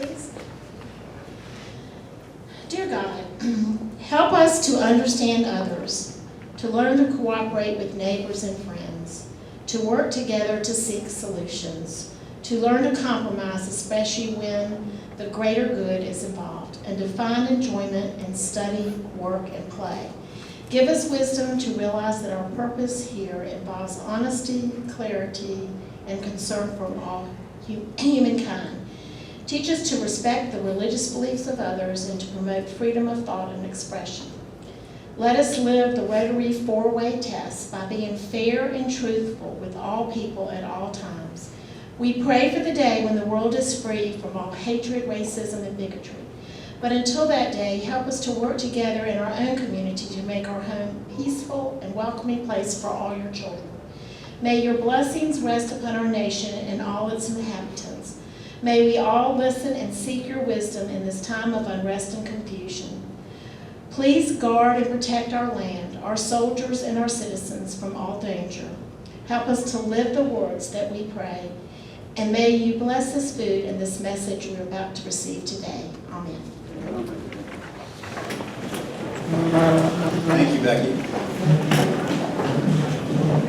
please. Dear God, help us to understand others, to learn to cooperate with neighbors and friends, to work together to seek solutions, to learn to compromise, especially when the greater good is involved, and to find enjoyment in study, work, and play. Give us wisdom to realize that our purpose here involves honesty, clarity, and concern for all humankind. Teach us to respect the religious beliefs of others and to promote freedom of thought and expression. Let us live the Rotary four-way test by being fair and truthful with all people at all times. We pray for the day when the world is free from all hatred, racism, and bigotry. But until that day, help us to work together in our own community to make our home a peaceful and welcoming place for all your children. May your blessings rest upon our nation and all its inhabitants. May we all listen and seek your wisdom in this time of unrest and confusion. Please guard and protect our land, our soldiers, and our citizens from all danger. Help us to live the words that we pray. And may you bless this food and this message we're about to receive today. Amen. Thank you, Becky.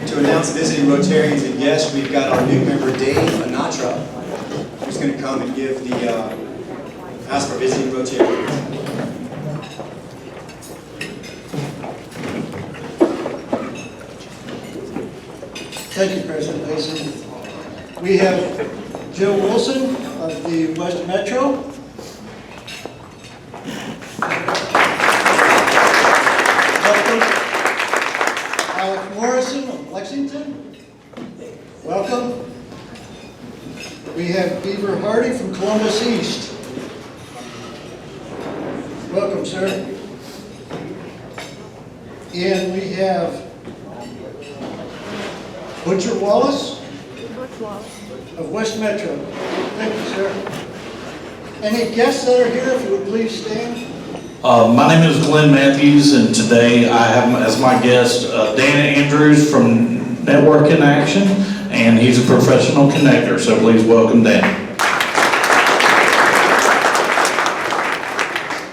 To announce visiting Rotarians and guests, we've got our new member, Dave Anatra, who's going to come and give the ask for visiting Rotarians. Thank you, President Mason. We have Joe Wilson of the West Metro. Welcome. Alex Morrison of Lexington. Welcome. We have Beaver Hardy from Columbus East. Welcome, sir. And we have Butcher Wallace of West Metro. Thank you, sir. Any guests that are here, if you would please stand. My name is Glenn Matthews, and today I have as my guest Dana Andrews from Network in Action, and he's a professional connector, so please welcome Dana.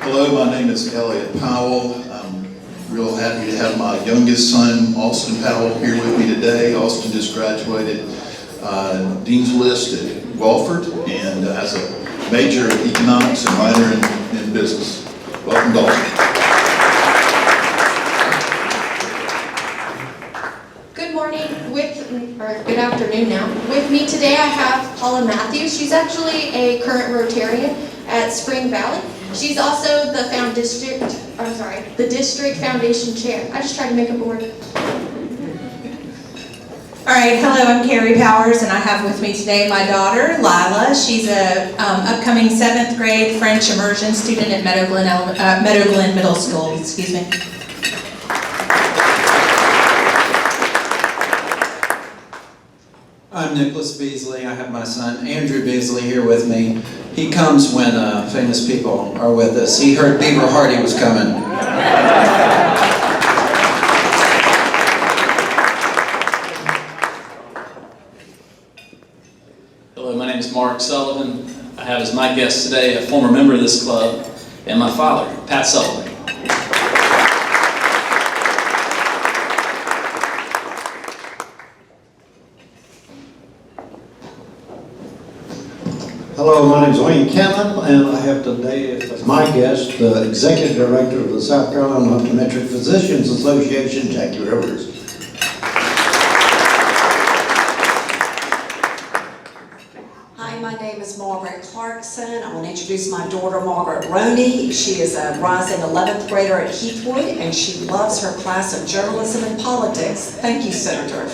Hello, my name is Elliot Powell. I'm real happy to have my youngest son, Austin Powell, here with me today. Austin just graduated Dean's List at Walford and has a major in economics and minor in business. Welcome, Austin. Good morning, or good afternoon now. With me today I have Paula Matthews. She's actually a current Rotarian at Spring Valley. She's also the district foundation chair. I just tried to make up a word. All right, hello, I'm Carrie Powers, and I have with me today my daughter, Lila. She's a upcoming 7th grade French immersion student at Meadow Glen Middle School, excuse me. I'm Nicholas Beasley. I have my son, Andrew Beasley, here with me. He comes when famous people are with us. He heard Beaver Hardy was coming. Hello, my name is Mark Sullivan. I have as my guest today a former member of this club and my father, Pat Sullivan. Hello, my name is Wayne Cannon, and I have today as my guest the Executive Director of the South Carolina Optometric Physicians Association, Jackie Rivers. Hi, my name is Margaret Clarkson. I want to introduce my daughter, Margaret Roney. She is a rising 11th grader at Heathwood, and she loves her class of journalism and politics. Thank you, Senator.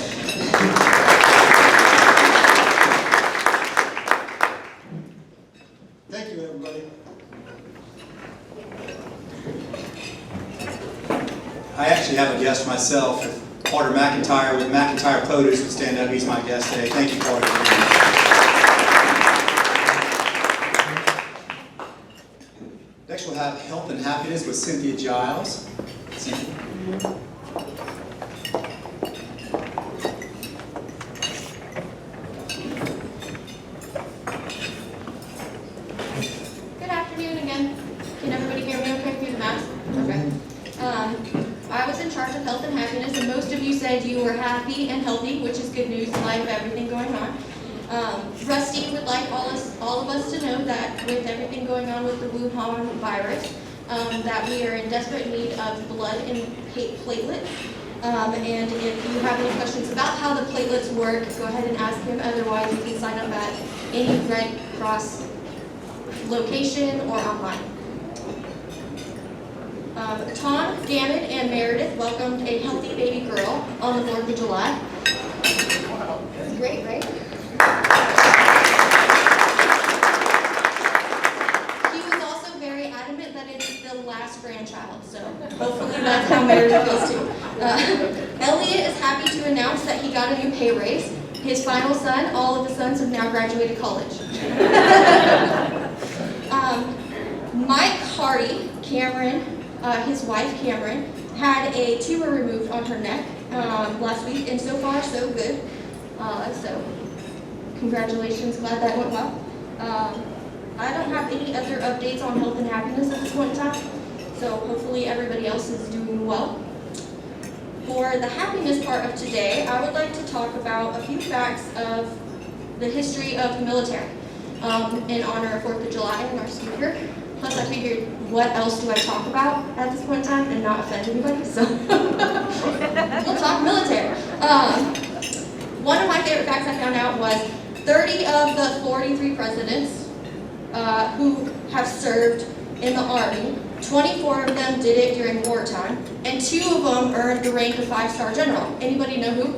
Thank you, everybody. I actually have a guest myself. If Carter McIntyre with McIntyre Produce would stand up, he's my guest today. Thank you, Carter. Next we'll have Health and Happiness with Cynthia Giles. Cynthia. said you were happy and healthy, which is good news in light of everything going on. Rusty would like all of us to know that with everything going on with the Wuhan virus, that we are in desperate need of blood and platelets. And if you have any questions about how the platelets work, go ahead and ask him. Otherwise, you can sign up at any Red Cross location or online. Tom, Gannett, and Meredith welcomed a healthy baby girl on the 4th of July. That's great, right? He was also very adamant that it is the last grandchild, so hopefully that's how Meredith feels too. Elliot is happy to announce that he got a new pay raise. His final son, all of the sons have now graduated college. Mike Hardy, Cameron, his wife Cameron, had a tumor removed on her neck last week, and so far so good. So congratulations, glad that went well. I don't have any other updates on health and happiness at this point in time, so hopefully everybody else is doing well. For the happiness part of today, I would like to talk about a few facts of the history of the military in honor of 4th of July and our speaker. Plus, I figured, what else do I talk about at this point in time and not offend anybody? So we'll talk military. One of my favorite facts I found out was 30 of the 43 presidents who have served in the Army, 24 of them did it during wartime, and 2 of them earned the rank of 5-star general. Anybody know who?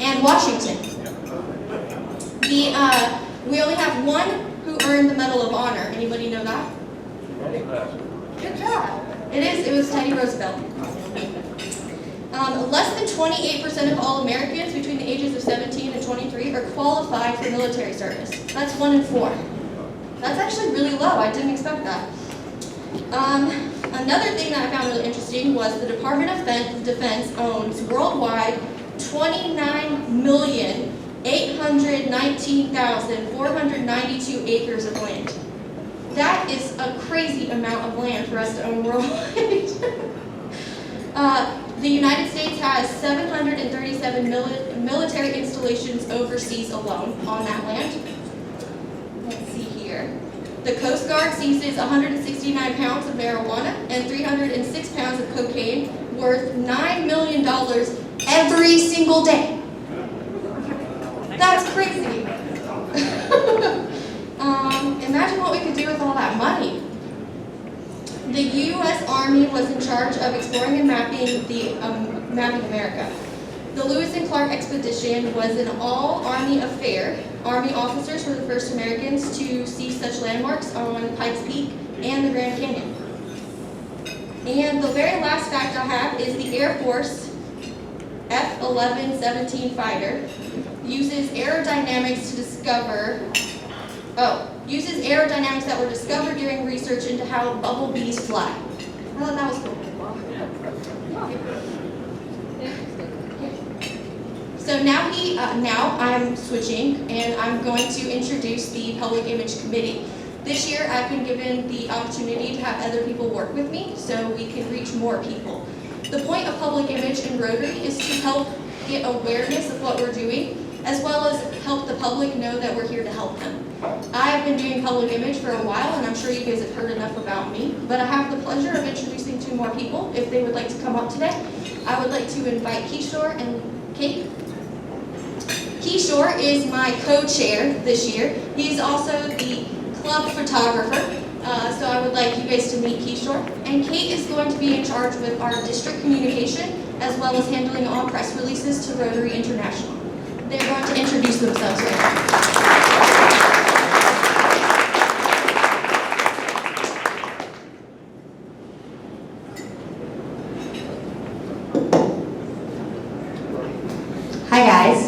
And Washington. We only have one who earned the Medal of Honor. Anybody know that? Good job. It was Teddy Roosevelt. Less than 28% of all Americans between the ages of 17 and 23 are qualified for military service. That's 1 in 4. That's actually really low. I didn't expect that. Another thing that I found really interesting was the Department of Defense owns worldwide 29,819,492 acres of land. That is a crazy amount of land for us to own worldwide. The United States has 737 military installations overseas alone on that land. Let's see here. The Coast Guard seizes 169 pounds of marijuana and 306 pounds of cocaine worth $9 million every single day. That's crazy. Imagine what we could do with all that money. The U.S. Army was in charge of exploring and mapping America. The Lewis and Clark expedition was an all-Army affair. Army officers were the first Americans to see such landmarks on Pikes Peak and the Grand Canyon. And the very last fact I have is the Air Force F-11-17 fighter uses aerodynamics that were discovered during research into how bumblebees fly. I thought that was cool. So now I'm switching, and I'm going to introduce the Public Image Committee. This year, I've been given the opportunity to have other people work with me so we can reach more people. The point of Public Image in Rotary is to help get awareness of what we're doing, as well as help the public know that we're here to help them. I've been doing Public Image for a while, and I'm sure you guys have heard enough about me, but I have the pleasure of introducing 2 more people if they would like to come up today. I would like to invite Kishore and Kate. Kishore is my co-chair this year. He's also the club photographer, so I would like you guys to meet Kishore. And Kate is going to be in charge with our district communication, as well as handling all press releases to Rotary International. They're going to introduce themselves right now. Hi guys.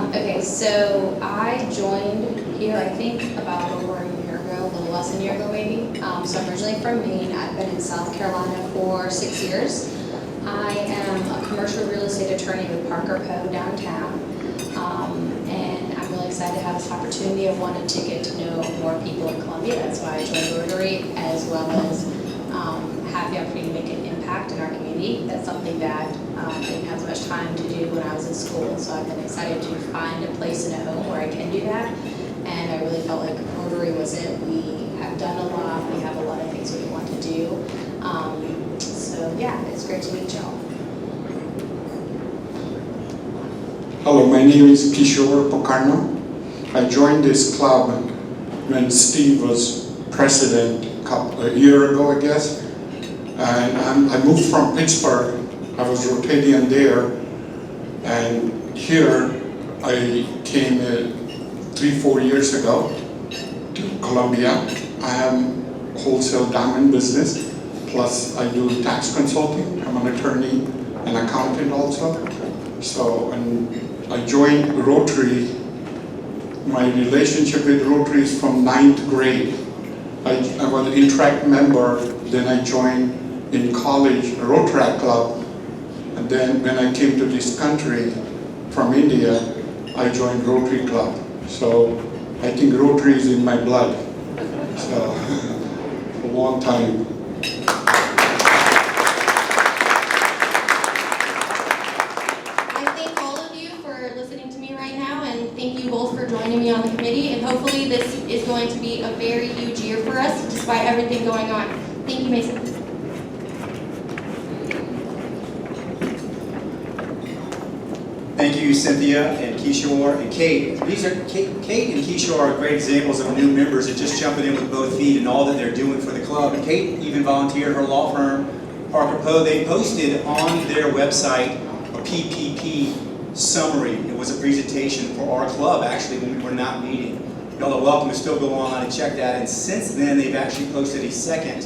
Okay, so I joined here I think about over a year ago, a little less than a year ago maybe. So I'm originally from Maine. I've been in South Carolina for 6 years. I am a commercial real estate attorney with Parker Poe downtown. And I'm really excited to have this opportunity. I wanted to get to know more people in Columbia. That's why I joined Rotary, as well as have the opportunity to make an impact in our community. That's something that I didn't have as much time to do when I was in school, so I've been excited to find a place in a home where I can do that. And I really felt like Rotary was it. We have done a lot. We have a lot of things we want to do. So yeah, it's great to meet y'all. Hello, my name is Kishore Pokarno. I joined this club when Steve was president a year ago, I guess. And I moved from Pittsburgh. I was Rotarian there. And here I came 3-4 years ago to Columbia. I have wholesale diamond business, plus I do tax consulting. I'm an attorney and accountant also. So, and I joined Rotary. My relationship with Rotary is from 9th grade. I was an Interact member, then I joined in college a Rotary club, and then when I came to this country from India, I joined Rotary Club. So I think Rotary is in my blood. So a long time. I thank all of you for listening to me right now, and thank you both for joining me on the committee. And hopefully this is going to be a very huge year for us, despite everything going on. Thank you, Mason. Thank you, Cynthia and Kishore and Kate. Kate and Kishore are great examples of new members that just jumping in with both feet and all that they're doing for the club. And Kate even volunteered her law firm, Parker Poe. They posted on their website a PPP summary. It was a presentation for our club, actually, when we were not meeting. Y'all are welcome to still go online and check that. And since then, they've actually posted a second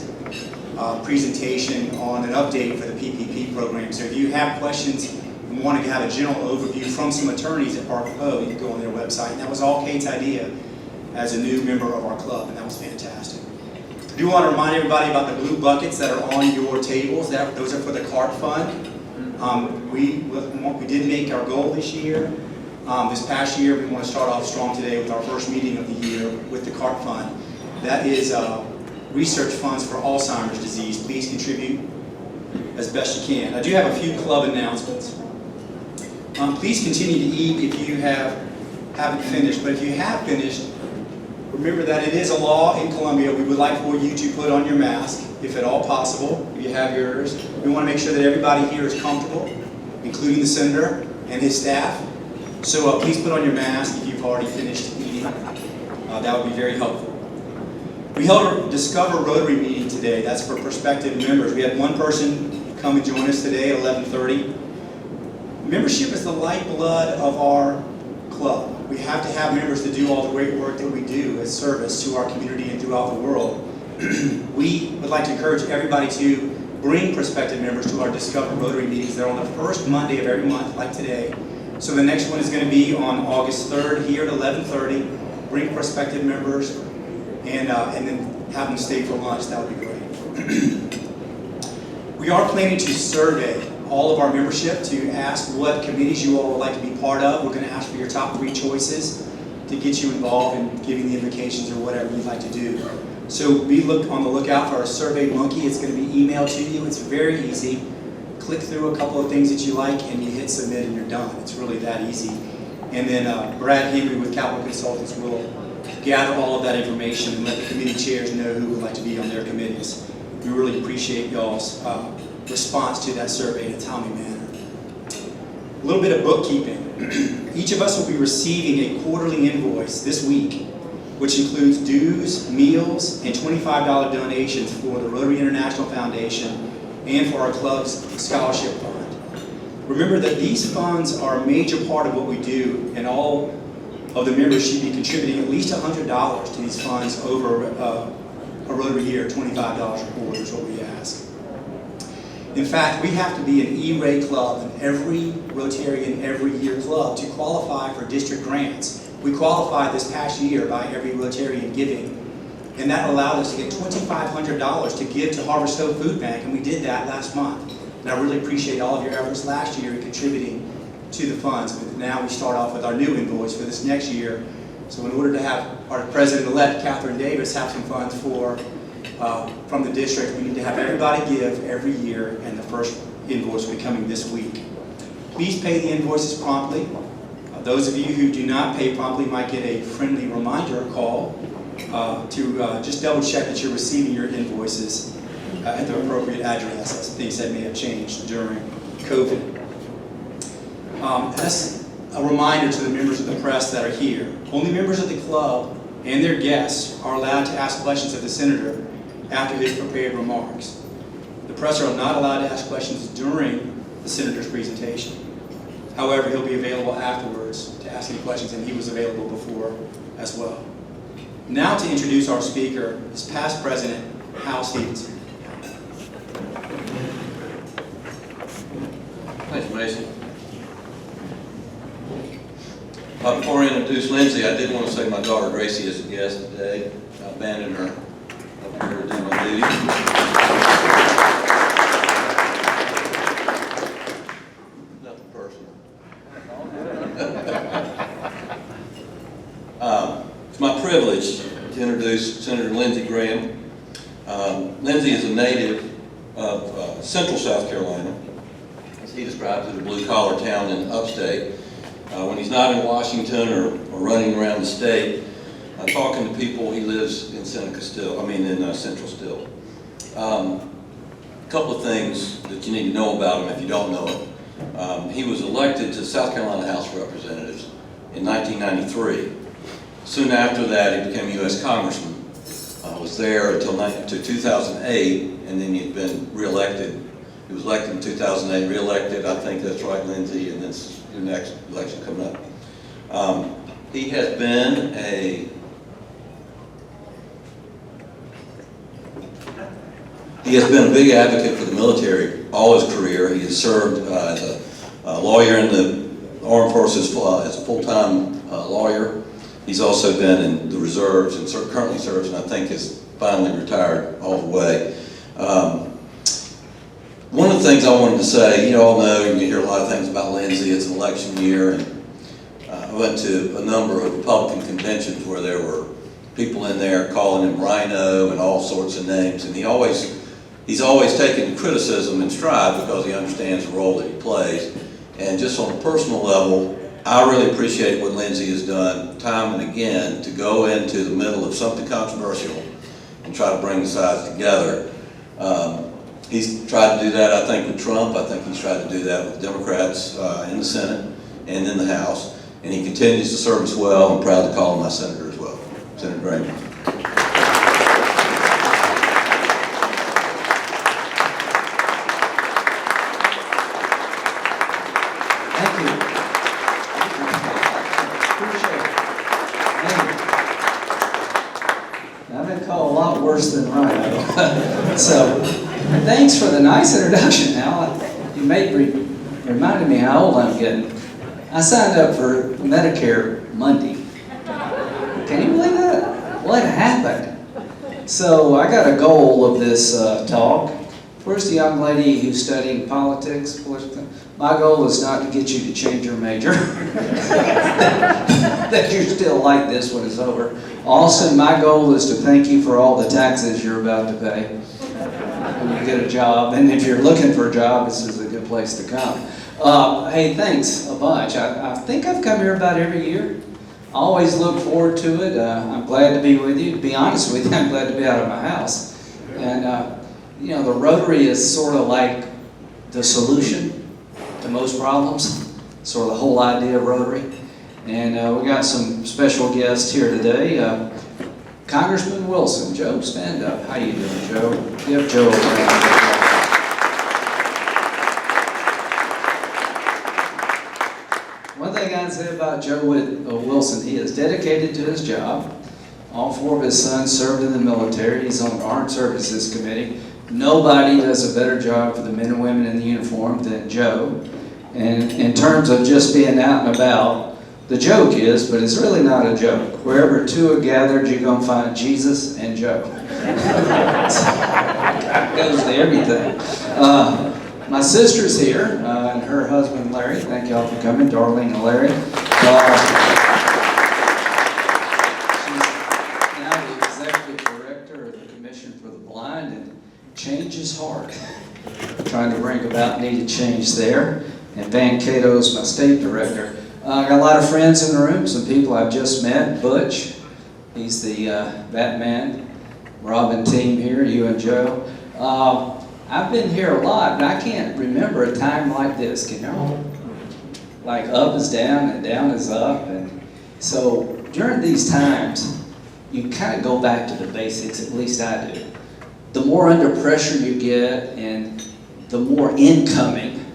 presentation on an update for the PPP program. So if you have questions and want to have a general overview from some attorneys at Parker Poe, you can go on their website. And that was all Kate's idea as a new member of our club, and that was fantastic. I do want to remind everybody about the blue buckets that are on your tables. Those are for the CART fund. We did make our goal this year. This past year, we want to start off strong today with our first meeting of the year with the CART fund. That is research funds for Alzheimer's disease. Please contribute as best you can. I do have a few club announcements. Please continue to eat if you haven't finished, but if you have finished, remember that it is a law in Columbia. We would like for you to put on your mask, if at all possible. If you have yours. We want to make sure that everybody here is comfortable, including the senator and his staff. So please put on your mask if you've already finished eating. That would be very helpful. We held a Discover Rotary meeting today. That's for prospective members. We had one person come and join us today at 11:30. Membership is the lifeblood of our club. We have to have members to do all the great work that we do as service to our community and throughout the world. We would like to encourage everybody to bring prospective members to our Discover Rotary meetings. They're on the first Monday of every month, like today. So the next one is going to be on August 3rd here at 11:30. Bring prospective members and then have them stay for lunch. That would be great. We are planning to survey all of our membership to ask what committees you all would like to be part of. We're going to ask for your top 3 choices to get you involved in giving the invocations or whatever you'd like to do. So be on the lookout for our Survey Monkey. It's going to be emailed to you. It's very easy. Click through a couple of things that you like and you hit submit and you're done. It's really that easy. And then Brad Henry with Capital Consultants will gather all of that information and let the committee chairs know who would like to be on their committees. We really appreciate y'all's response to that survey in a timely manner. A little bit of bookkeeping. Each of us will be receiving a quarterly invoice this week, which includes dues, meals, and $25 donations for the Rotary International Foundation and for our club's scholarship fund. Remember that these funds are a major part of what we do, and all of the members should be contributing at least $100 to these funds over a Rotary year. $25 a quarter is what we ask. In fact, we have to be an E-Ray club, and every Rotarian every year club to qualify for district grants. We qualified this past year by every Rotarian giving, and that allowed us to get $2,500 to give to Harvest Hope Food Bank, and we did that last month. And I really appreciate all of your efforts last year in contributing to the funds. But now we start off with our new invoice for this next year. So in order to have our President-elect, Catherine Davis, have some funds for from the district. We need to have everybody give every year, and the first invoice will be coming this week. Please pay the invoices promptly. Those of you who do not pay promptly might get a friendly reminder call to just double check that you're receiving your invoices at the appropriate address, as things that may have changed during COVID. As a reminder to the members of the press that are here, only members of the club and their guests are allowed to ask questions of the senator after his prepared remarks. The press are not allowed to ask questions during the senator's presentation. However, he'll be available afterwards to ask any questions, and he was available before as well. Now to introduce our speaker is past President Hal Stevenson. Thanks, Mason. Before I introduce Lindsey, I did want to say my daughter Gracie is a guest today. I abandoned her up here to do my duty. Nothing personal. It's my privilege to introduce Senator Lindsey Graham. Lindsey is a native of Central South Carolina. As he describes it, a blue-collar town in upstate. When he's not in Washington or running around the state, talking to people, he lives in Central still. A couple of things that you need to know about him if you don't know him. He was elected to South Carolina House of Representatives in 1993. Soon after that, he became a U.S. Congressman. Was there until 2008, and then he'd been reelected. He was elected in 2008, reelected. I think that's right, Lindsey, and that's your next election coming up. He has been a big advocate for the military all his career. He has served as a lawyer in the Armed Forces as a full-time lawyer. He's also been in the reserves and currently serves, and I think is finally retired all the way. One of the things I wanted to say, you all know, you hear a lot of things about Lindsey. It's an election year, and I went to a number of Republican conventions where there were people in there calling him Rhino and all sorts of names, and he's always taken criticism in stride because he understands the role that he plays. And just on a personal level, I really appreciate what Lindsey has done time and again to go into the middle of something controversial and try to bring the sides together. He's tried to do that, I think, with Trump. I think he's tried to do that with Democrats in the Senate and in the House. And he continues to serve us well. I'm proud to call him my senator as well. Senator Graham. Thank you. Appreciate it. I've been called a lot worse than Rhino. So, thanks for the nice introduction, Al. You reminded me how old I'm getting. I signed up for Medicare Monday. Can you believe that? What happened? So I got a goal of this talk. First, the young lady who's studying politics. My goal is not to get you to change your major. That you're still like this when it's over. Also, my goal is to thank you for all the taxes you're about to pay when you get a job. And if you're looking for a job, this is a good place to come. Hey, thanks a bunch. I think I've come here about every year. I always look forward to it. I'm glad to be with you. To be honest with you, I'm glad to be out of my house. And, you know, the Rotary is sort of like the solution to most problems, sort of the whole idea of Rotary. And we got some special guests here today. Congressman Wilson. Joe, stand up. How you doing, Joe? Give Joe a round. One thing I'd say about Joe Wilson, he is dedicated to his job. All four of his sons served in the military. He's on the Armed Services Committee. Nobody does a better job for the men and women in the uniform than Joe. And in terms of just being out and about, the joke is, but it's really not a joke. Wherever two are gathered, you're going to find Jesus and Joe. That goes to everything. My sister's here, and her husband, Larry. Thank y'all for coming, Darlene and Larry. She's now the executive director of the Commission for the Blind. needed change there. And Van Cato's my state director. I got a lot of friends in the room, some people I've just met. Butch, he's the Batman. Robin team here, you and Joe. I've been here a lot, but I can't remember a time like this, can y'all? Like up is down and down is up. And so during these times, you kind of go back to the basics, at least I do. The more under pressure you get and the more incoming,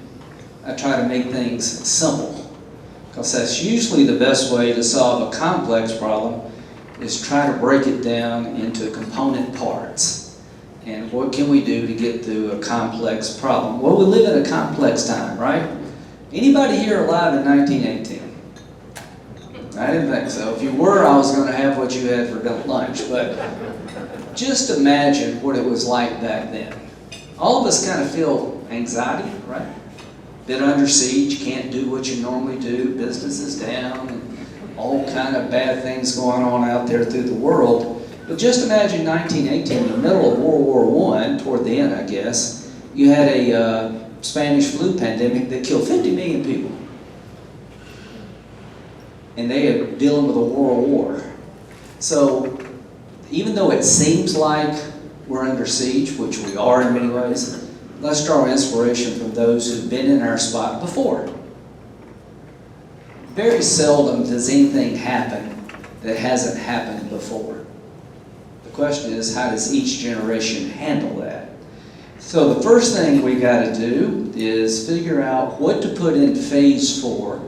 I try to make things simple. Because that's usually the best way to solve a complex problem, is try to break it down into component parts. And what can we do to get through a complex problem? Well, we live in a complex time, right? Anybody here alive in 1918? I didn't think so. If you were, I was going to have what you had for lunch. But just imagine what it was like back then. All of us kind of feel anxiety, right? Been under siege, can't do what you normally do, business is down, and all kind of bad things going on out there through the world. But just imagine 1918, in the middle of World War I, toward the end, I guess, you had a Spanish flu pandemic that killed 50 million people. And they are dealing with a world war. So even though it seems like we're under siege, which we are in many ways, let's draw inspiration from those who've been in our spot before. Very seldom does anything happen that hasn't happened before. The question is, how does each generation handle that? So the first thing we got to do is figure out what to put in phase 4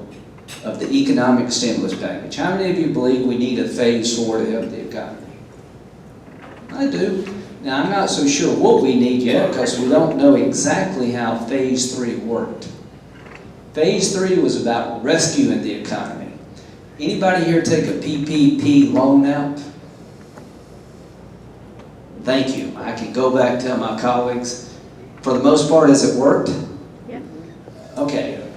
of the economic stimulus package. How many of you believe we need a phase 4 to help the economy? I do. Now, I'm not so sure what we need yet because we don't know exactly how phase 3 worked. Phase 3 was about rescuing the economy. Anybody here take a PPP loan out? Thank you. I can go back and tell my colleagues. For the most part, has it worked? Yeah. Okay.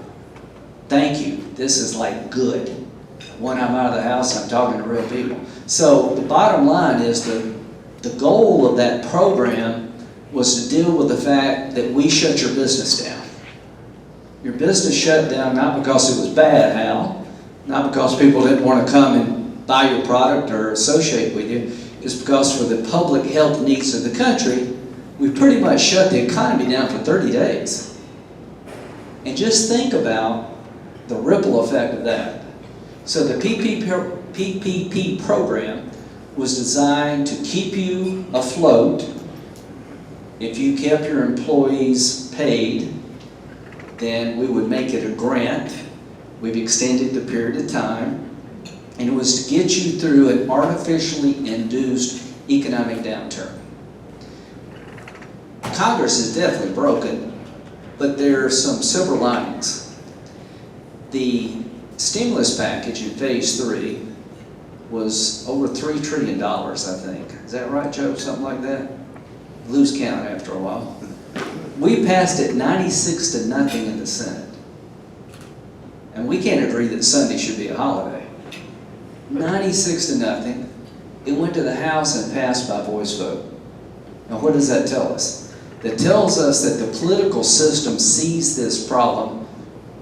Thank you. This is like good. When I'm out of the house, I'm talking to real people. So the bottom line is the goal of that program was to deal with the fact that we shut your business down. Your business shut down not because it was bad, Hal, not because people didn't want to come and buy your product or associate with you. It's because for the public health needs of the country, we pretty much shut the economy down for 30 days. And just think about the ripple effect of that. So the PPP program was designed to keep you afloat. If you kept your employees paid, then we would make it a grant. We've extended the period of time. And it was to get you through an artificially induced economic downturn. Congress is definitely broken, but there are some silver linings. The stimulus package in phase 3 was over $3 trillion, I think. Is that right, Joe? Something like that? Lose count after a while. We passed it 96-0 in the Senate. And we can't agree that Sunday should be a holiday. 96-0. It went to the House and passed by voice vote. Now what does that tell us? That tells us that the political system sees this problem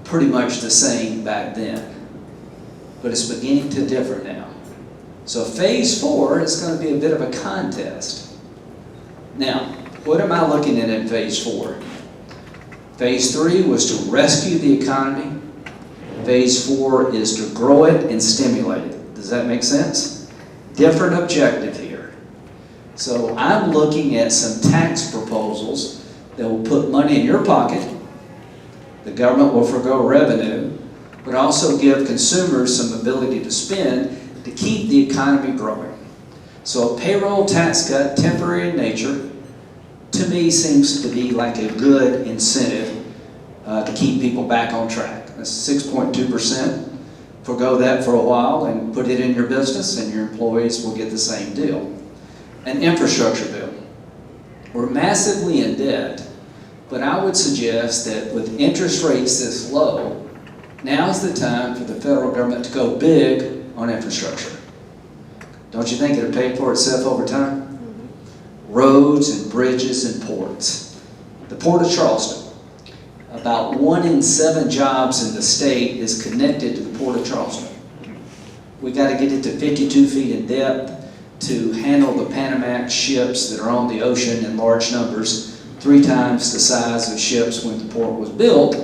pretty much the same back then. But it's beginning to differ now. So phase 4 is going to be a bit of a contest. Now, what am I looking at in phase 4? Phase 3 was to rescue the economy. Phase 4 is to grow it and stimulate it. Does that make sense? Different objective here. So I'm looking at some tax proposals that will put money in your pocket. The government will forgo revenue, but also give consumers some ability to spend to keep the economy growing. So a payroll tax cut, temporary in nature, to me seems to be like a good incentive to keep people back on track. That's 6.2%. Forgo that for a while and put it in your business and your employees will get the same deal. An infrastructure bill. We're massively in debt, but I would suggest that with interest rates this low, now's the time for the federal government to go big on infrastructure. Don't you think it'll pay for itself over time? Roads and bridges and ports. The Port of Charleston. About 1 in 7 jobs in the state is connected to the Port of Charleston. We got to get it to 52 feet in depth to handle the Panamax ships that are on the ocean in large numbers, 3 times the size of ships when the port was built.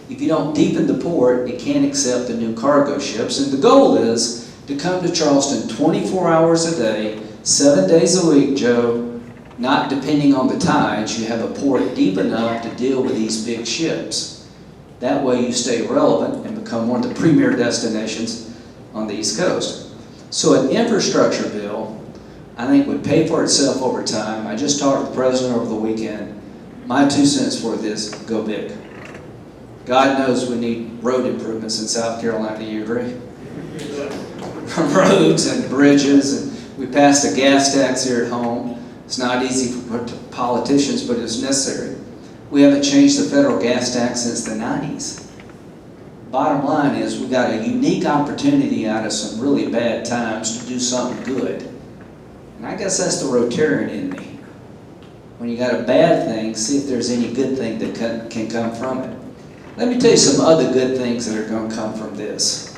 If you don't deepen the port, it can't accept the new cargo ships. And the goal is to come to Charleston 24 hours a day, 7 days a week, Joe, not depending on the tides. You have a port deep enough to deal with these big ships. That way you stay relevant and become one of the premier destinations on the East Coast. So an infrastructure bill, I think, would pay for itself over time. I just talked to the president over the weekend. My 2 cents worth is go big. God knows we need road improvements in South Carolina, do you agree? Roads and bridges, and we passed a gas tax here at home. It's not easy for politicians, but it's necessary. We haven't changed the federal gas tax since the 90s. Bottom line is we got a unique opportunity out of some really bad times to do something good. And I guess that's the Rotarian in me. When you got a bad thing, see if there's any good thing that can come from it. Let me tell you some other good things that are going to come from this.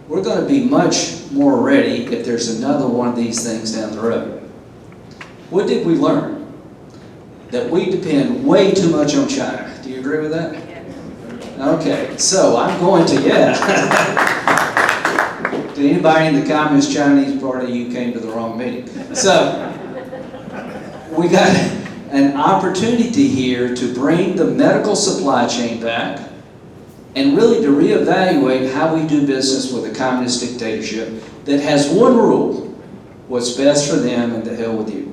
We're going to be much more ready if there's another one of these things down the road. What did we learn? That we depend way too much on China. Do you agree with that? Okay, so I'm going to, to anybody in the Communist Chinese Party, you came to the wrong meeting. So, we got an opportunity here to bring the medical supply chain back and really to reevaluate how we do business with a communist dictatorship that has one rule: what's best for them and the hell with you.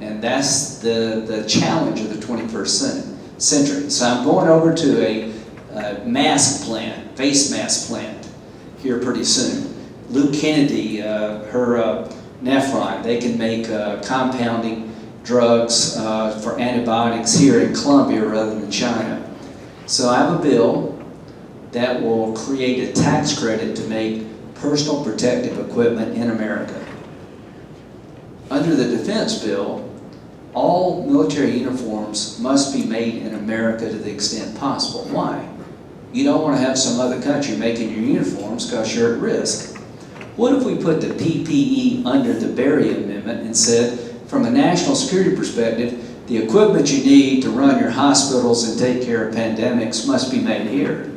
And that's the challenge of the 21st century. So I'm going over to a mask plant, face mask plant here pretty soon. Luke Kennedy, her Nephron, they can make compounding drugs for antibiotics here in Colombia rather than China. So I have a bill that will create a tax credit to make personal protective equipment in America. Under the defense bill, all military uniforms must be made in America to the extent possible. Why? You don't want to have some other country making your uniforms because you're at risk. What if we put the PPE under the Berry Amendment and said, from a national security perspective, the equipment you need to run your hospitals and take care of pandemics must be made here?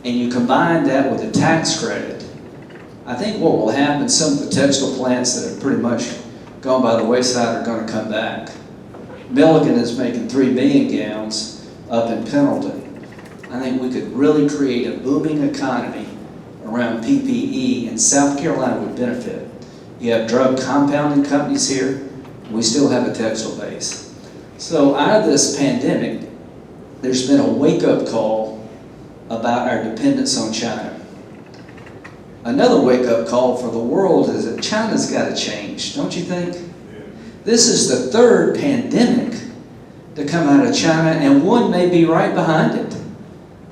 And you combine that with a tax credit. I think what will happen, some of the textile plants that have pretty much gone by the wayside are going to come back. Milligan is making 3 million gowns up in Pendleton. I think we could really create a booming economy around PPE, and South Carolina would benefit. You have drug compounding companies here. We still have a textile base. So out of this pandemic, there's been a wake-up call about our dependence on China. Another wake-up call for the world is that China's got to change, don't you think? This is the 3rd pandemic to come out of China, and one may be right behind it.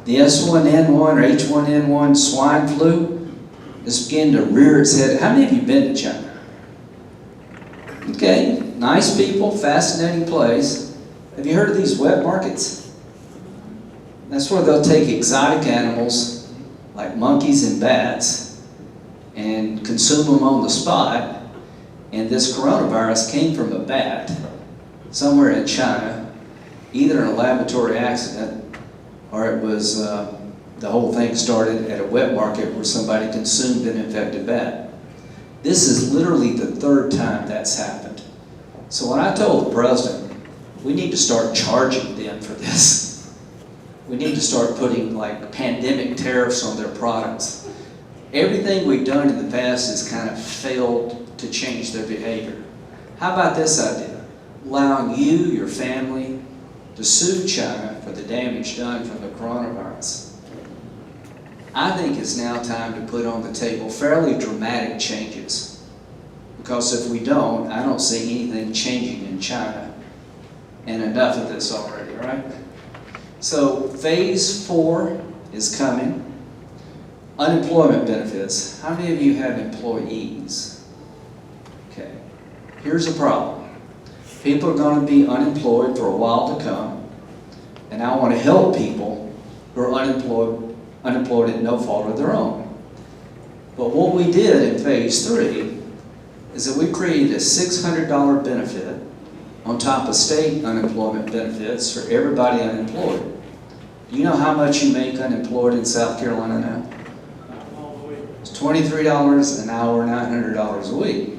The S1N1 or H1N1 swine flu is beginning to rear its head. How many of you been to China? Okay, nice people, fascinating place. Have you heard of these wet markets? That's where they'll take exotic animals like monkeys and bats and consume them on the spot. And this coronavirus came from a bat somewhere in China, either in a laboratory accident or it was the whole thing started at a wet market where somebody consumed an infected bat. This is literally the 3rd time that's happened. So when I told the president, we need to start charging them for this. We need to start putting like pandemic tariffs on their products. Everything we've done in the past has kind of failed to change their behavior. How about this idea? Allowing you, your family, to sue China for the damage done from the coronavirus. I think it's now time to put on the table fairly dramatic changes. Because if we don't, I don't see anything changing in China. And enough of this already, right? So phase 4 is coming. Unemployment benefits. How many of you have employees? Okay. Here's the problem. People are going to be unemployed for a while to come. And I want to help people who are unemployed at no fault of their own. But what we did in phase 3 is that we created a $600 benefit on top of state unemployment benefits for everybody unemployed. Do you know how much you make unemployed in South Carolina now? It's $23 an hour, $900 a week.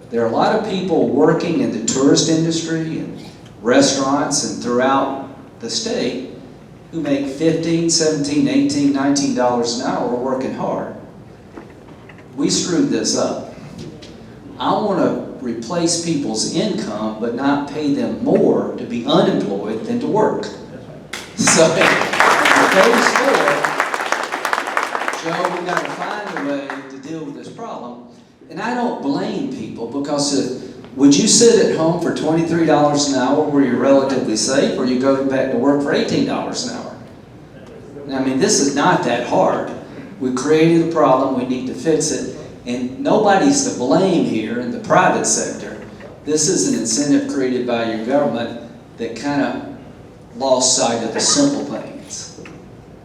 There are a lot of people working in the tourist industry and restaurants and throughout the state who make $15, $17, $18, $19 an hour working hard. We screwed this up. I want to replace people's income but not pay them more to be unemployed than to work. So in phase 4, Joe, we got to find a way to deal with this problem. And I don't blame people, because would you sit at home for $23 an hour where you're relatively safe, or you go back to work for $18 an hour? I mean, this is not that hard. We created a problem, we need to fix it, and nobody's to blame here in the private sector. This is an incentive created by your government that kind of lost sight of the simple things.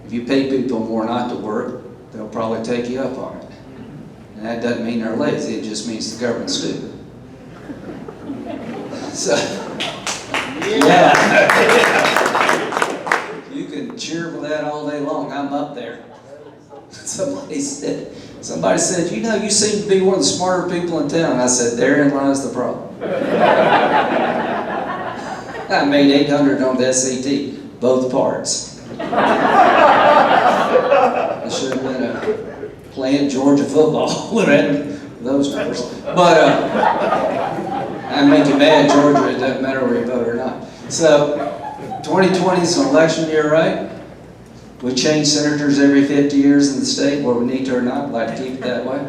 If you pay people more not to work, they'll probably take you up on it. And that doesn't mean they're lazy, it just means the government's stupid. So, yeah. You can cheer for that all day long. I'm up there. Somebody said, you know, you seem to be one of the smarter people in town. I said, therein lies the problem. I made 800 on the SAT, both parts. I should have been playing Georgia football with those numbers. But I make you mad, Georgia. It doesn't matter where you vote or not. So 2020 is an election year, right? We change senators every 50 years in the state, whether we need to or not. I'd like to keep it that way.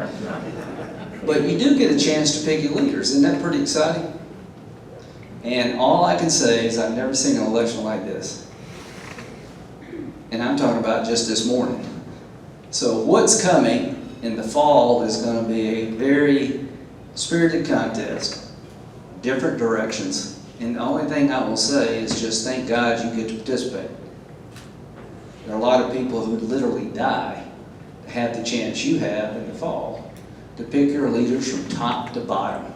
But you do get a chance to pick your leaders. Isn't that pretty exciting? And all I can say is I've never seen an election like this. And I'm talking about just this morning. So what's coming in the fall is going to be a very spirited contest, different directions. And the only thing I will say is just thank God you get to participate. There are a lot of people who literally die to have the chance you have in the fall to pick your leaders from top to bottom.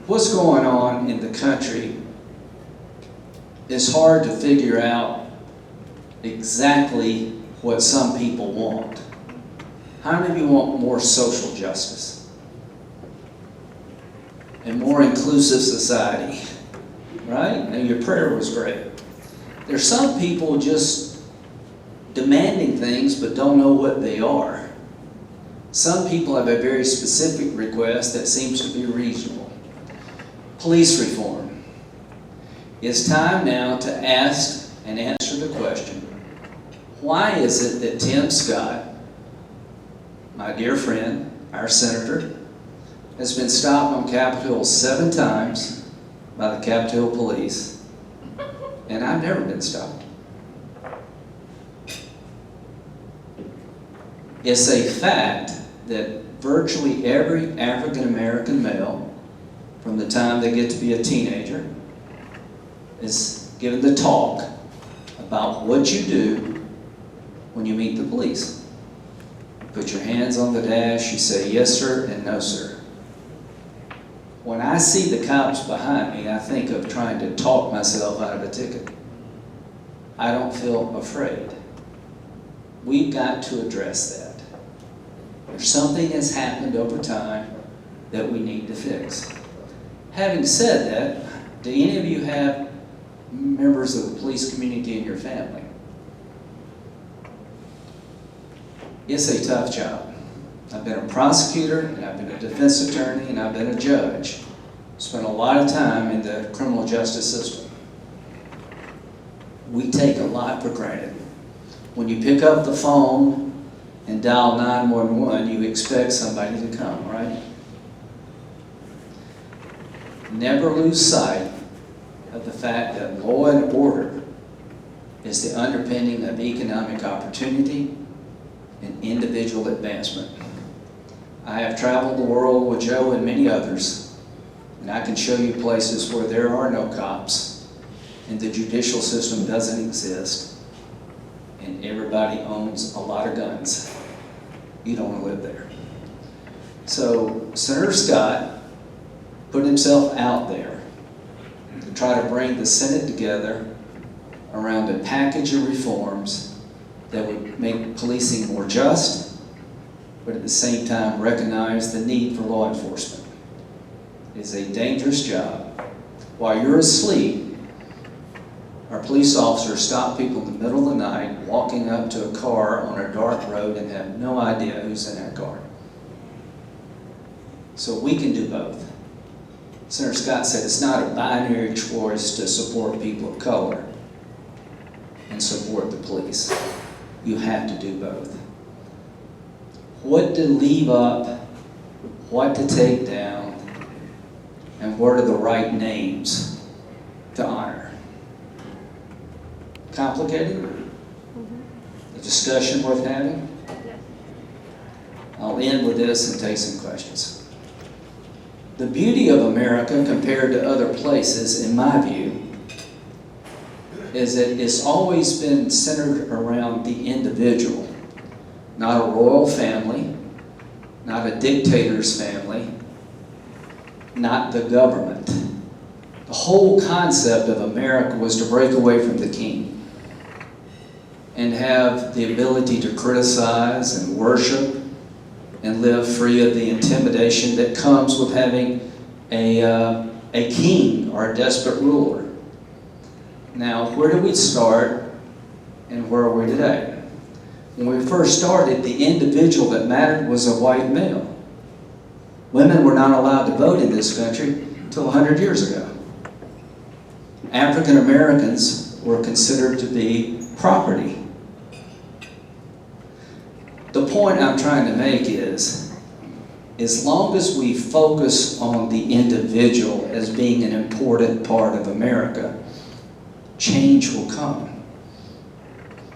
What's going on in the country is hard to figure out exactly what some people want. How many of you want more social justice and more inclusive society? Right? And your prayer was great. There's some people just demanding things but don't know what they are. Some people have a very specific request that seems to be reasonable. Police reform. It's time now to ask and answer the question, why is it that Tim Scott, my dear friend, our senator, has been stopped on Capitol Hill 7 times by the Capitol Police, and I've never been stopped? It's a fact that virtually every African American male, from the time they get to be a teenager, is given the talk about what you do when you meet the police. You put your hands on the dash, you say yes sir and no sir. When I see the cops behind me, I think of trying to talk myself out of a ticket. I don't feel afraid. We've got to address that. There's something that's happened over time that we need to fix. Having said that, do any of you have members of the police community in your family? It's a tough job. I've been a prosecutor, and I've been a defense attorney, and I've been a judge. Spent a lot of time in the criminal justice system. We take a lot for granted. When you pick up the phone and dial 911, you expect somebody to come, right? Never lose sight of the fact that law and order is the underpinning of economic opportunity and individual advancement. I have traveled the world with Joe and many others, and I can show you places where there are no cops and the judicial system doesn't exist, and everybody owns a lot of guns. You don't want to live there. So Senator Scott put himself out there to try to bring the Senate together around a package of reforms that would make policing more just, but at the same time recognize the need for law enforcement. It is a dangerous job. While you're asleep, our police officers stop people in the middle of the night walking up to a car on a dark road and have no idea who's in that car. So we can do both. Senator Scott said it's not a binary choice to support people of color and support the police. You have to do both. What to leave up, what to take down, and what are the right names to honor. Complicated? A discussion worth having? I'll end with this and take some questions. The beauty of America compared to other places, in my view, is that it's always been centered around the individual, not a royal family, not a dictator's family, not the government. The whole concept of America was to break away from the king and have the ability to criticize and worship and live free of the intimidation that comes with having a king or a desperate ruler. Now, where do we start and where are we today? When we first started, the individual that mattered was a white male. Women were not allowed to vote in this country until 100 years ago. African Americans were considered to be property. The point I'm trying to make is, as long as we focus on the individual as being an important part of America, change will come.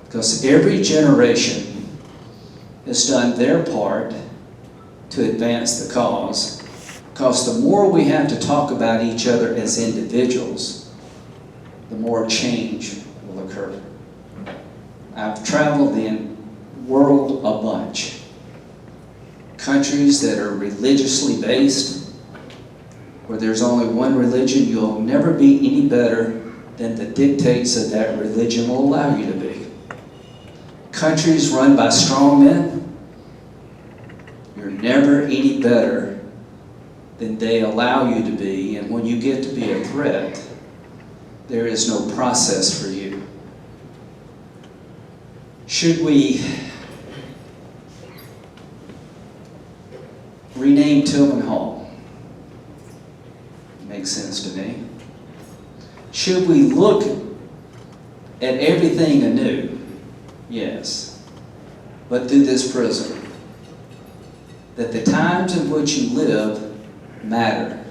Because every generation has done their part to advance the cause. Because the more we have to talk about each other as individuals, the more change will occur. I've traveled the world a bunch. Countries that are religiously based, where there's only one religion, you'll never be any better than the dictates of that religion will allow you to be. Countries run by strong men, you're never any better than they allow you to be, and when you get to be a threat, there is no process for you. Should we rename Tillman Hall? Makes sense to me. Should we look at everything anew? Yes. But through this prism, that the times in which you live matter.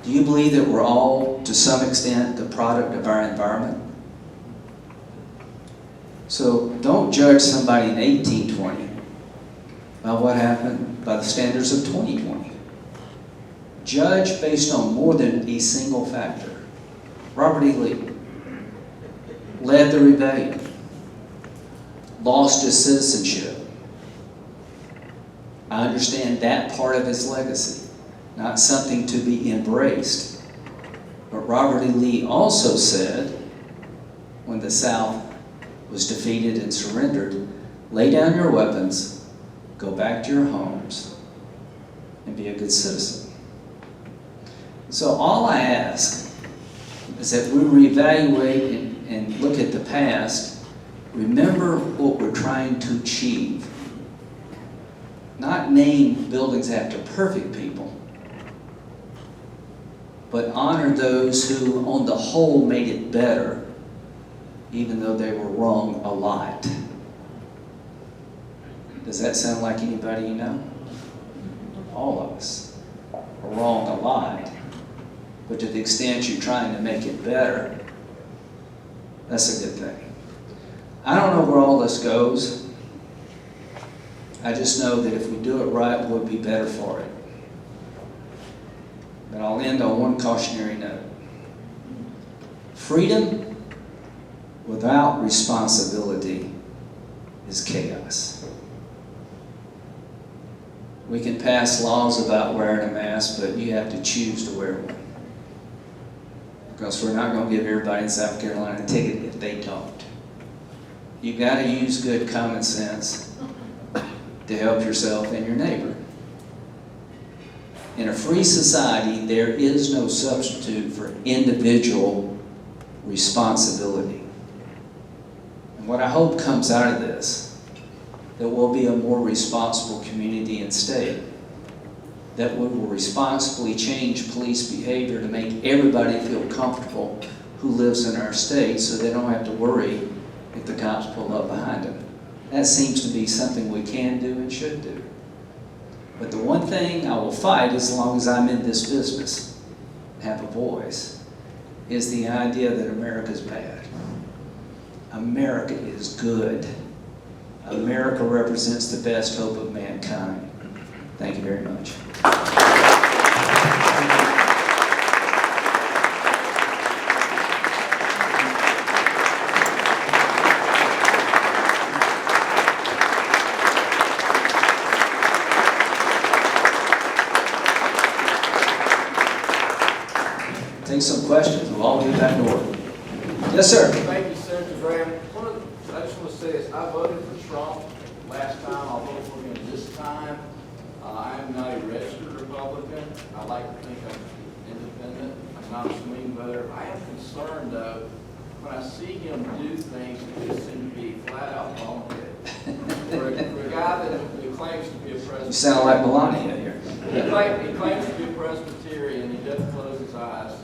Do you believe that we're all, to some extent, the product of our environment? So don't judge somebody in 1820 by what happened by the standards of 2020. Judge based on more than a single factor. Robert E. Lee led the rebellion, lost his citizenship. I understand that part of his legacy, not something to be embraced. But Robert E. Lee also said, when the South was defeated and surrendered, lay down your weapons, go back to your homes, and be a good citizen. So all I ask is that we reevaluate and look at the past, remember what we're trying to achieve. Not name buildings after perfect people, but honor those who, on the whole, made it better, even though they were wrong a lot. Does that sound like anybody you know? All of us are wrong a lot, but to the extent you're trying to make it better, that's a good thing. I don't know where all this goes. I just know that if we do it right, we'll be better for it. But I'll end on one cautionary note. Freedom without responsibility is chaos. We can pass laws about wearing a mask, but you have to choose to wear one. Because we're not going to give everybody in South Carolina a ticket if they don't. You've got to use good common sense to help yourself and your neighbor. In a free society, there is no substitute for individual responsibility. And what I hope comes out of this, that we'll be a more responsible community and state, that we will responsibly change police behavior to make everybody feel comfortable who lives in our state so they don't have to worry if the cops pull up behind them. That seems to be something we can do and should do. But the one thing I will fight as long as I'm in this business, have a voice, is the idea that America's bad. America is good. America represents the best hope of mankind. Thank you very much. Take some questions. We'll all get back to work. Yes, sir. Thank you, Senator Graham. I just want to say this. I voted for Trump last time. I'll vote for him this time. I am not a registered Republican. I like to think I'm independent. I'm not a swing voter. I am concerned, though, when I see him do things that just seem to be flat out bonehead. For a guy that claims to be a Presbyterian. You sound like Melania here. He claims to be a Presbyterian. He doesn't close his eyes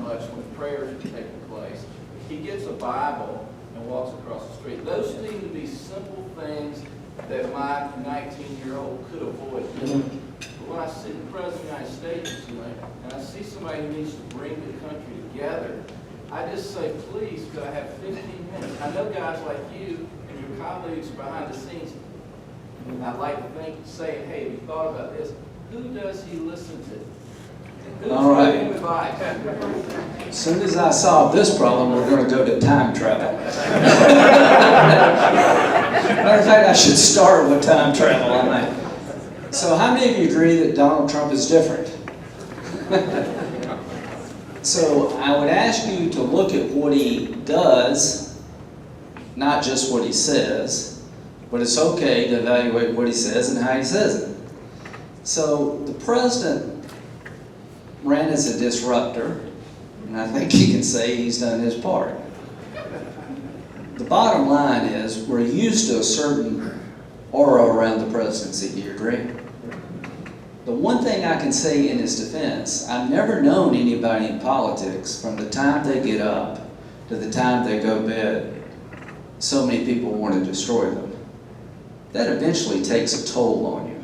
much when prayers are taking place. He gets a Bible and walks across the street. Those seem to be simple things that my 19-year-old could avoid doing. But when I see the President of the United States doing, and I see somebody who needs to bring the country together, I just say, please, could I have 15 minutes? I know guys like you and your colleagues behind the scenes, I'd like to say, hey, have you thought about this? Who does he listen to? All right. As soon as I solve this problem, we're going to go to time travel. Matter of fact, I should start with time travel. I might. So how many of you agree that Donald Trump is different? So I would ask you to look at what he does, not just what he says, but it's okay to evaluate what he says and how he says it. So the president ran as a disruptor, and I think he can say he's done his part. The bottom line is we're used to a certain aura around the presidency. Do you agree? The one thing I can say in his defense, I've never known anybody in politics from the time they get up to the time they go to bed, so many people want to destroy them. That eventually takes a toll on you.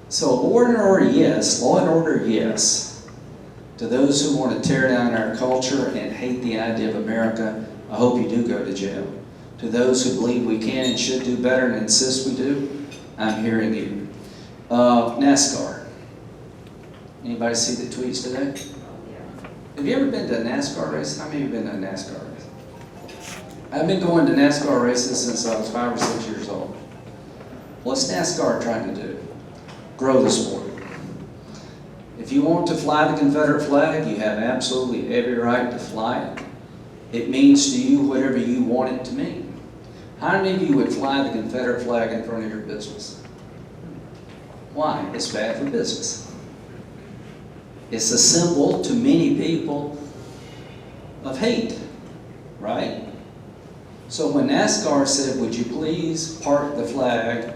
So law and order, yes. Law and order, yes. To those who want to tear down our culture and hate the idea of America, I hope you do go to jail. To those who believe we can and should do better and insist we do, I'm hearing you. NASCAR. Anybody see the tweets today? Have you ever been to a NASCAR race? How many of you have been to a NASCAR race? I've been going to NASCAR races since I was 5 or 6 years old. What's NASCAR trying to do? Grow the sport. If you want to fly the Confederate flag, you have absolutely every right to fly it. It means to you whatever you want it to mean. How many of you would fly the Confederate flag in front of your business? Why? It's bad for business. It's a symbol to many people of hate, right? So when NASCAR said, would you please park the flag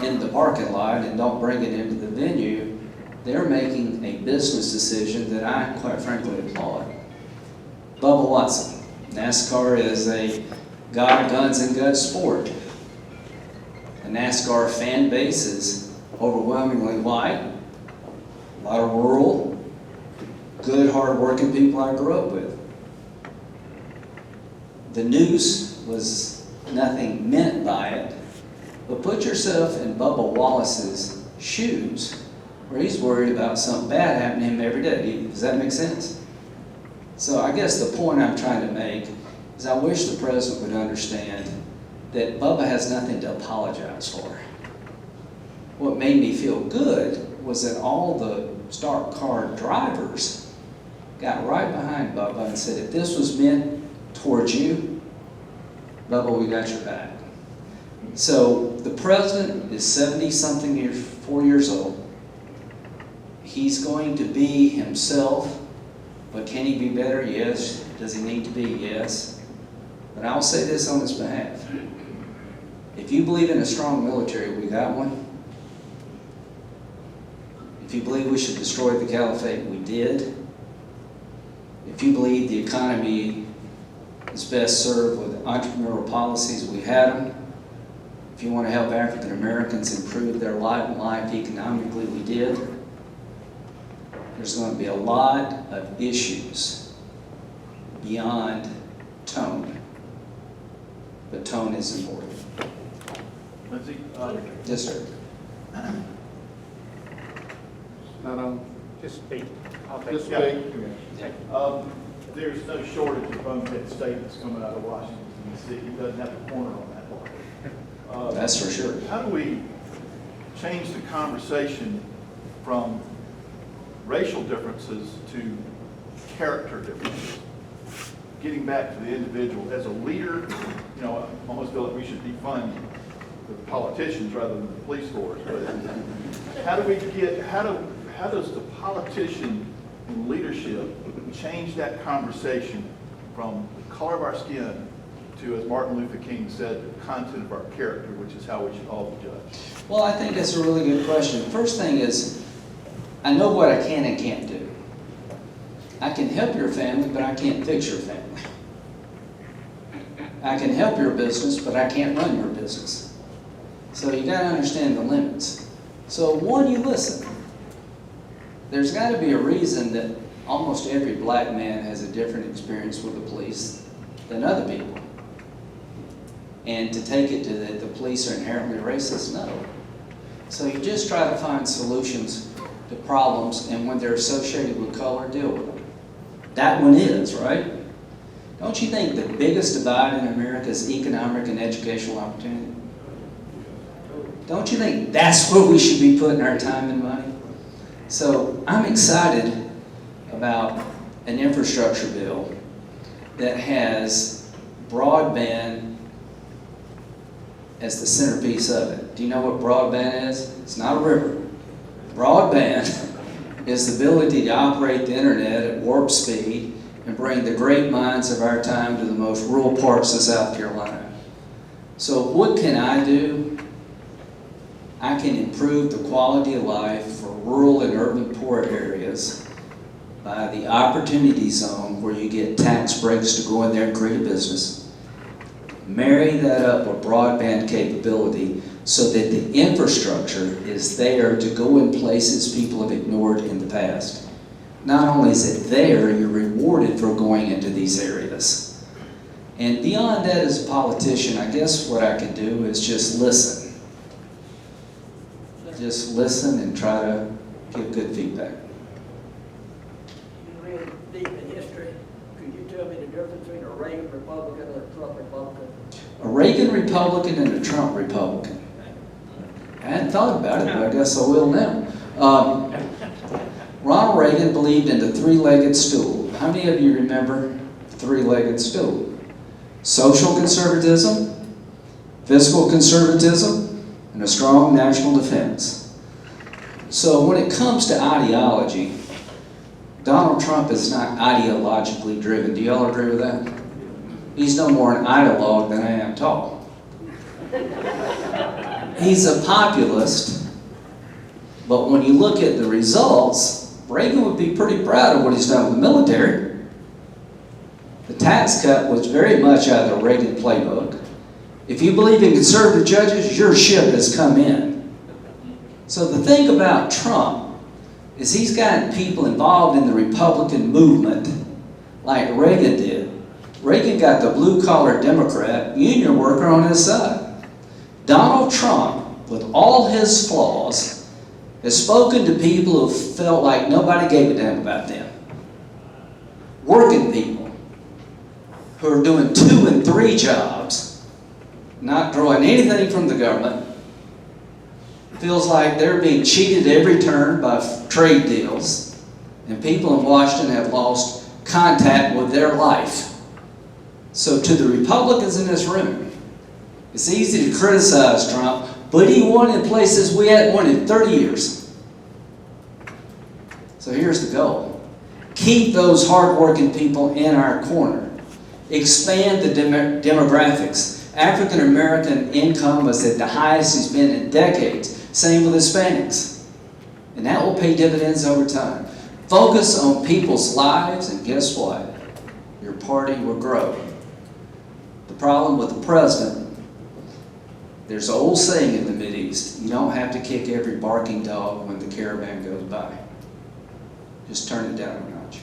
in the parking lot and don't bring it into the venue, they're making a business decision that I, quite frankly, applaud. Bubba Watson. NASCAR is a God, guns, and guts sport. The NASCAR fan base is overwhelmingly white, a lot of rural, good, hard-working people I grew up with. The noose was nothing meant by it, but put yourself in Bubba Wallace's shoes, where he's worried about something bad happening to him every day. Does that make sense? So I guess the point I'm trying to make is I wish the president would understand that Bubba has nothing to apologize for. What made me feel good was that all the stock car drivers got right behind Bubba and said, if this was meant towards you, Bubba, we got your back. So the president is 70-something years, 4 years old. He's going to be himself, but can he be better? Yes. Does he need to be? Yes. But I'll say this on his behalf. If you believe in a strong military, we got one. If you believe we should destroy the caliphate, we did. If you believe the economy is best served with entrepreneurial policies, we had them. If you want to help African Americans improve their life economically, we did. There's going to be a lot of issues beyond tone, but tone is important. Lindsey? Yes, sir. Just speak. Just speak. There's no shortage of bonehead statements coming out of Washington, D.C. He doesn't have a corner on that one. That's for sure. How do we change the conversation from racial differences to character differences? Getting back to the individual. As a leader, you know, I almost feel like we should defund the politicians rather than the police force. But how does the politician in leadership change that conversation from the color of our skin to, as Martin Luther King said, the content of our character, which is how we should all be judged? Well, I think that's a really good question. First thing is, I know what I can and can't do. I can help your family, but I can't fix your family. I can help your business, but I can't run your business. So you got to understand the limits. So one, you listen. There's got to be a reason that almost every black man has a different experience with the police than other people. And to take it to that the police are inherently racist, no. So you just try to find solutions to problems, and when they're associated with color, deal with them. That one is, right? Don't you think the biggest divide in America is economic and educational opportunity? Don't you think that's where we should be putting our time and money? So I'm excited about an infrastructure bill that has broadband as the centerpiece of it. Do you know what broadband is? It's not a river. Broadband is the ability to operate the internet at warp speed and bring the great minds of our time to the most rural parts of South Carolina. So what can I do? I can improve the quality of life for rural and urban poor areas by the opportunity zone where you get tax breaks to go in there and create a business. Marry that up with broadband capability so that the infrastructure is there to go in places people have ignored in the past. Not only is it there, you're rewarded for going into these areas. And beyond that, as a politician, I guess what I can do is just listen. Just listen and try to give good feedback. You read deep in history. Could you tell me the difference between a Reagan Republican and a Trump Republican? A Reagan Republican and a Trump Republican. I hadn't thought about it, but I guess I will now. Ronald Reagan believed in the three-legged stool. How many of you remember the three-legged stool? Social conservatism, fiscal conservatism, and a strong national defense. So when it comes to ideology, Donald Trump is not ideologically driven. Do y'all agree with that? He's no more an ideologue than I am tall. He's a populist, but when you look at the results, Reagan would be pretty proud of what he's done with the military. The tax cut was very much out of the Reagan playbook. If you believe in conservative judges, your ship has come in. So the thing about Trump is he's got people involved in the Republican movement like Reagan did. Reagan got the blue-collar Democrat union worker on his side. Donald Trump, with all his flaws, has spoken to people who felt like nobody gave a damn about them. working people who are doing 2 and 3 jobs, not drawing anything from the government, feels like they're being cheated every turn by trade deals, and people in Washington have lost contact with their life. So to the Republicans in this room, it's easy to criticize Trump, but he won in places we hadn't won in 30 years. So here's the goal. Keep those hardworking people in our corner. Expand the demographics. African American income was at the highest it's been in decades. Same with Hispanics. And that will pay dividends over time. Focus on people's lives, and guess what? Your party will grow. The problem with the president, there's an old saying in the Mideast, you don't have to kick every barking dog when the caravan goes by. Just turn it down a notch.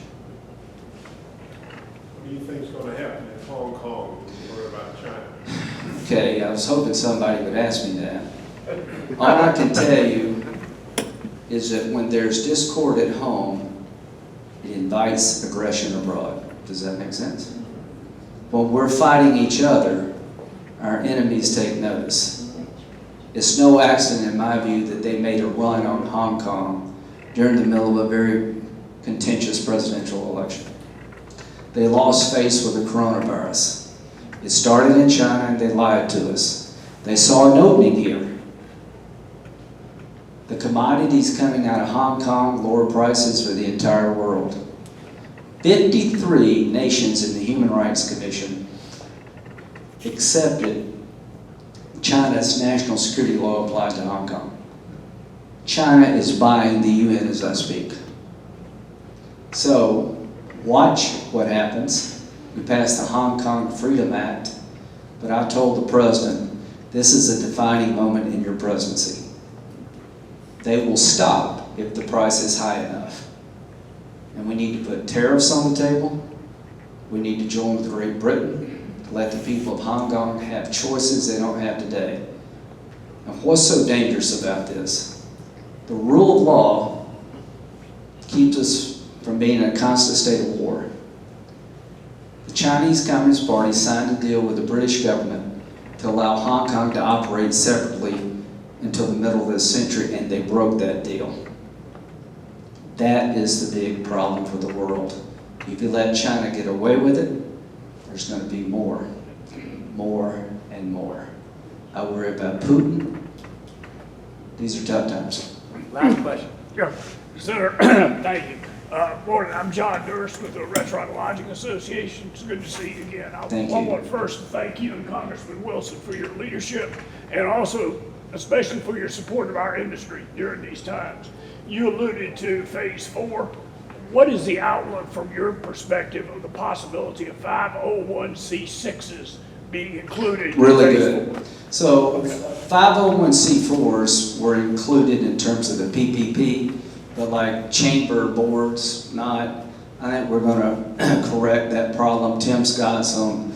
What do you think is going to happen in Hong Kong when you worry about China? Okay, I was hoping somebody would ask me that. All I can tell you is that when there's discord at home, it invites aggression abroad. Does that make sense? When we're fighting each other, our enemies take notice. It's no accident, in my view, that they made a run on Hong Kong during the middle of a very contentious presidential election. They lost face with the coronavirus. It started in China and they lied to us. They saw an opening here. The commodities coming out of Hong Kong lower prices for the entire world. 53 nations in the Human Rights Commission accepted China's national security law applied to Hong Kong. China is buying the UN as I speak. So, watch what happens. We passed the Hong Kong Freedom Act, but I told the president, this is a defining moment in your presidency. They will stop if the price is high enough. And we need to put tariffs on the table. We need to join with Great Britain to let the people of Hong Kong have choices they don't have today. And what's so dangerous about this? The rule of law keeps us from being in a constant state of war. The Chinese Communist Party signed a deal with the British government to allow Hong Kong to operate separately until the middle of this century, and they broke that deal. That is the big problem for the world. If you let China get away with it, there's going to be more and more. I worry about Putin. These are tough times. Last question. Yeah, Senator, thank you. Morning, I'm John Durst with the Restaurant Lodging Association. It's good to see you again. I want first to thank you and Congressman Wilson for your leadership and also especially for your support of our industry during these times. You alluded to phase 4. What is the outlook from your perspective of the possibility of 501c6s being included in Really phase good. 4? So 501c4s were included in terms of the PPP, but like chamber boards, not. I think we're going to correct that problem. Tim Scott's on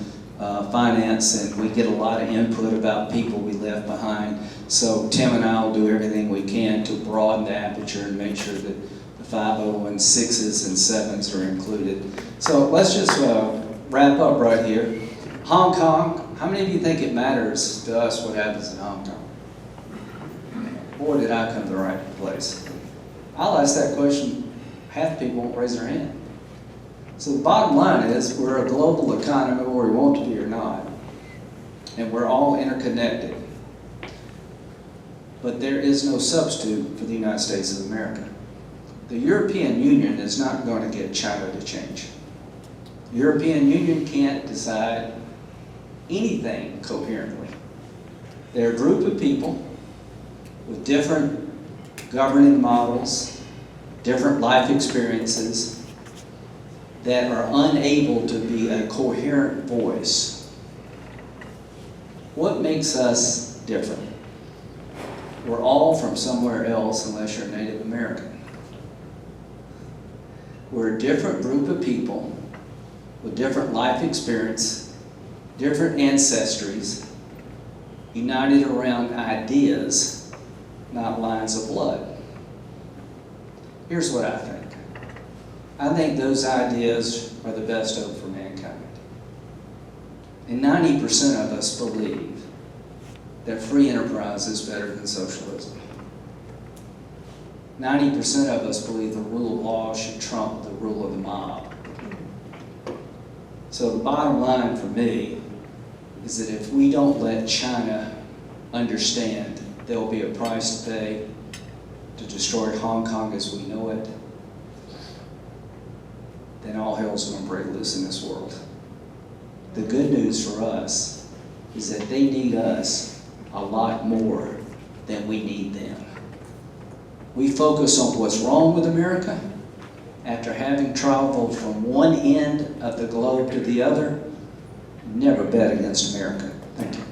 finance, and we get a lot of input about people we left behind. So Tim and I will do everything we can to broaden the aperture and make sure that the 501c6s and 7s are included. So let's just wrap up right here. Hong Kong, how many of you think it matters to us what happens in Hong Kong? Boy, did I come to the right place. I'll ask that question, half the people won't raise their hand. So the bottom line is we're a global economy where we want to be or not. And we're all interconnected. But there is no substitute for the United States of America. The European Union is not going to get China to change. The European Union can't decide anything coherently. They're a group of people with different governing models, different life experiences that are unable to be a coherent voice. What makes us different? We're all from somewhere else unless you're Native American. We're a different group of people with different life experience, different ancestries, united around ideas, not lines of blood. Here's what I think. I think those ideas are the best hope for mankind. And 90% of us believe that free enterprise is better than socialism. 90% of us believe the rule of law should trump the rule of the mob. So the bottom line for me is that if we don't let China understand there will be a price to pay to destroy Hong Kong as we know it, then all hell's going to break loose in this world. The good news for us is that they need us a lot more than we need them. We focus on what's wrong with America after having traveled from one end of the globe to the other. Never bet against America. Thank you.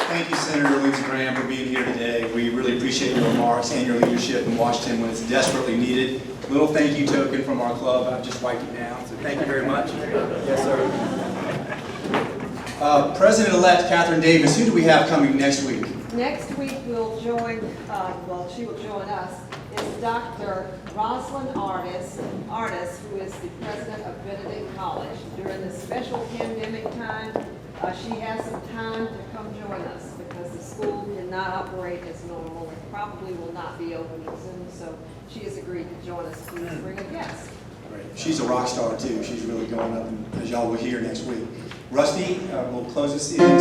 Thank you, Senator Lindsey Graham, for being here today. We really appreciate your remarks and your leadership in Washington when it's desperately needed. Little thank you token from our club. I've just wiped it down, so thank you very much. Yes, sir. President-elect Catherine Davis, who do we have coming next week? Next week we'll join, she will join us, is Dr. Rosalind Artis, who is the president of Benedict College. During this special pandemic time, she has some time to come join us because the school cannot operate as normal and probably will not be opening soon, so she has agreed to join us. Please bring a guest. Great. She's a rock star too. She's really going up, and as y'all will hear next week. Rusty will close us in.